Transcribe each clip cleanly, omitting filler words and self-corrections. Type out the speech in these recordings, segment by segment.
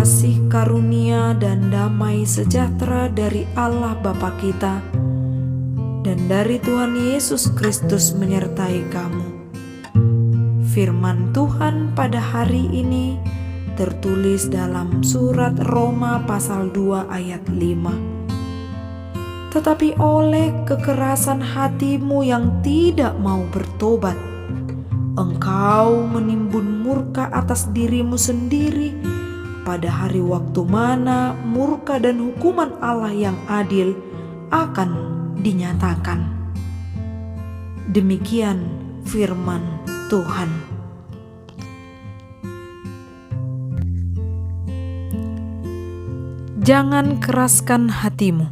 kasih karunia dan damai sejahtera dari Allah Bapa kita dan dari Tuhan Yesus Kristus menyertai kamu. Firman Tuhan pada hari ini tertulis dalam surat Roma pasal 2 ayat 5. Tetapi oleh kekerasan hatimu yang tidak mau bertobat, engkau menimbun murka atas dirimu sendiri pada hari waktu mana murka dan hukuman Allah yang adil akan dinyatakan. Demikian firman Tuhan. Jangan keraskan hatimu.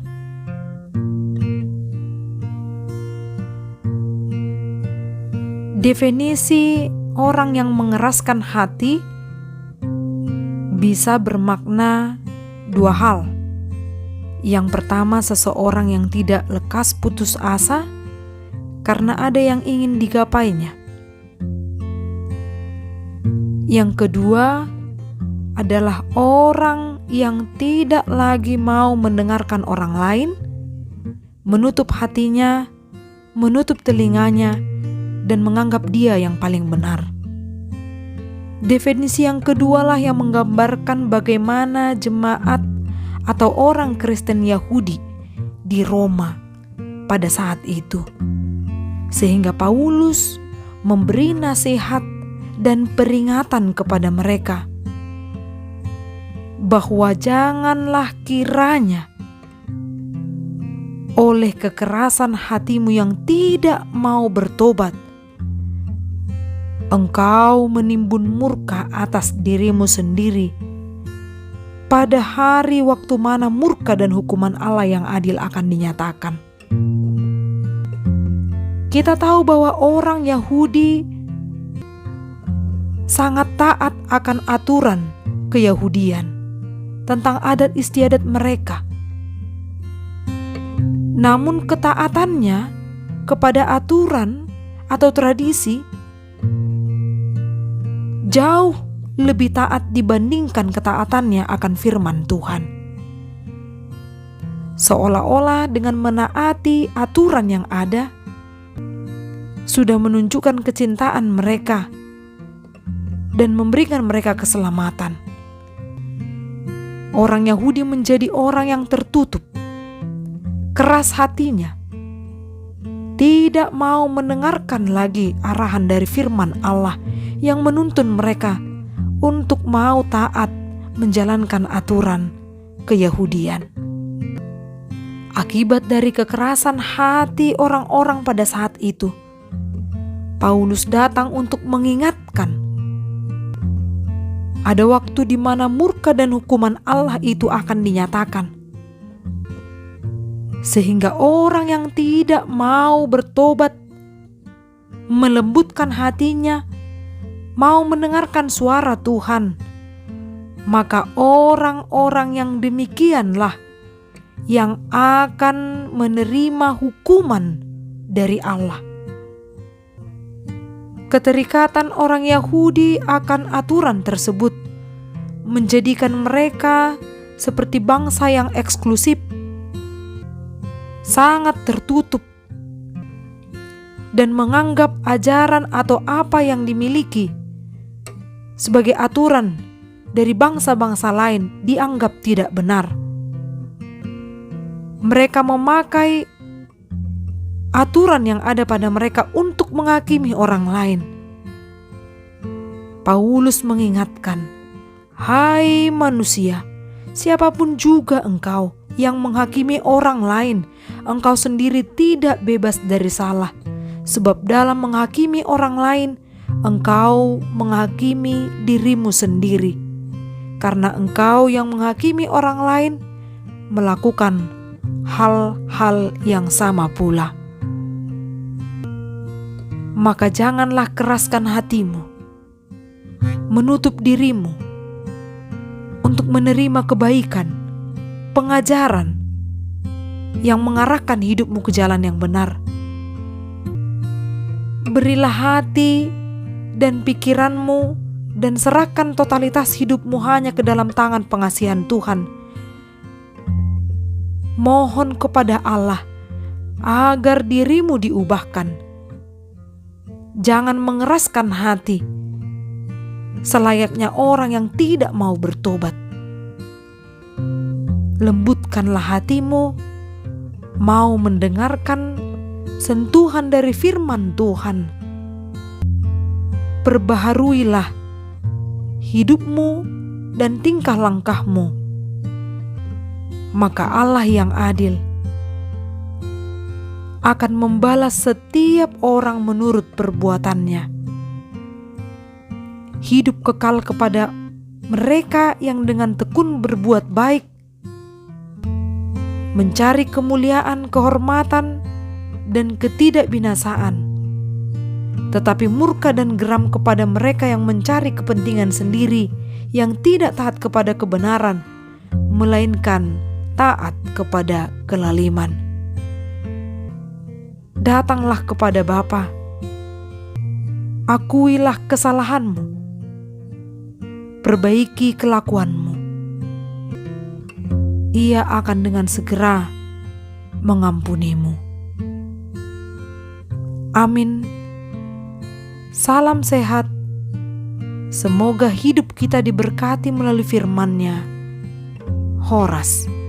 Definisi orang yang mengeraskan hati bisa bermakna dua hal. Yang pertama, seseorang yang tidak lekas putus asa karena ada yang ingin digapainya. Yang kedua adalah orang yang tidak lagi mau mendengarkan orang lain, menutup hatinya, menutup telinganya, dan menganggap dia yang paling benar. Definisi yang kedua lah yang menggambarkan bagaimana jemaat atau orang Kristen Yahudi di Roma pada saat itu. Sehingga Paulus memberi nasihat dan peringatan kepada mereka bahwa janganlah kiranya oleh kekerasan hatimu yang tidak mau bertobat, engkau menimbun murka atas dirimu sendiri pada hari waktu mana murka dan hukuman Allah yang adil akan dinyatakan. Kita tahu bahwa orang Yahudi sangat taat akan aturan keyahudian tentang adat istiadat mereka. Namun ketaatannya kepada aturan atau tradisi jauh lebih taat dibandingkan ketaatannya akan firman Tuhan. Seolah-olah dengan menaati aturan yang ada, sudah menunjukkan kecintaan mereka dan memberikan mereka keselamatan. Orang Yahudi menjadi orang yang tertutup, keras hatinya, tidak mau mendengarkan lagi arahan dari firman Allah yang menuntun mereka untuk mau taat menjalankan aturan keyahudian. Akibat dari kekerasan hati orang-orang pada saat itu, Paulus datang untuk mengingatkan ada waktu di mana murka dan hukuman Allah itu akan dinyatakan. Sehingga orang yang tidak mau bertobat, melembutkan hatinya, mau mendengarkan suara Tuhan, maka orang-orang yang demikianlah yang akan menerima hukuman dari Allah. Keterikatan orang Yahudi akan aturan tersebut menjadikan mereka seperti bangsa yang eksklusif, sangat tertutup, dan menganggap ajaran atau apa yang dimiliki sebagai aturan dari bangsa-bangsa lain dianggap tidak benar. Mereka memakai aturan yang ada pada mereka untuk menghakimi orang lain. Paulus mengingatkan, "Hai manusia, siapapun juga engkau yang menghakimi orang lain, engkau sendiri tidak bebas dari salah. Sebab dalam menghakimi orang lain, engkau menghakimi dirimu sendiri. Karena engkau yang menghakimi orang lain melakukan hal-hal yang sama pula. Maka janganlah keraskan hatimu, menutup dirimu untuk menerima kebaikan, pengajaran yang mengarahkan hidupmu ke jalan yang benar. Berilah hati dan pikiranmu dan serahkan totalitas hidupmu hanya ke dalam tangan pengasihan Tuhan. Mohon kepada Allah agar dirimu diubahkan. Jangan mengeraskan hati, selayaknya orang yang tidak mau bertobat. Lembutkanlah hatimu, mau mendengarkan sentuhan dari firman Tuhan. Perbaharuilah hidupmu dan tingkah langkahmu, maka Allah yang adil akan membalas setiap orang menurut perbuatannya. Hidup kekal kepada mereka yang dengan tekun berbuat baik, mencari kemuliaan, kehormatan, dan ketidakbinasaan, tetapi murka dan geram kepada mereka yang mencari kepentingan sendiri, yang tidak taat kepada kebenaran, melainkan taat kepada kelaliman. Datanglah kepada Bapa, akuilah kesalahanmu, perbaiki kelakuanmu. Ia akan dengan segera mengampunimu. Amin. Salam sehat. Semoga hidup kita diberkati melalui firman-Nya. Horas.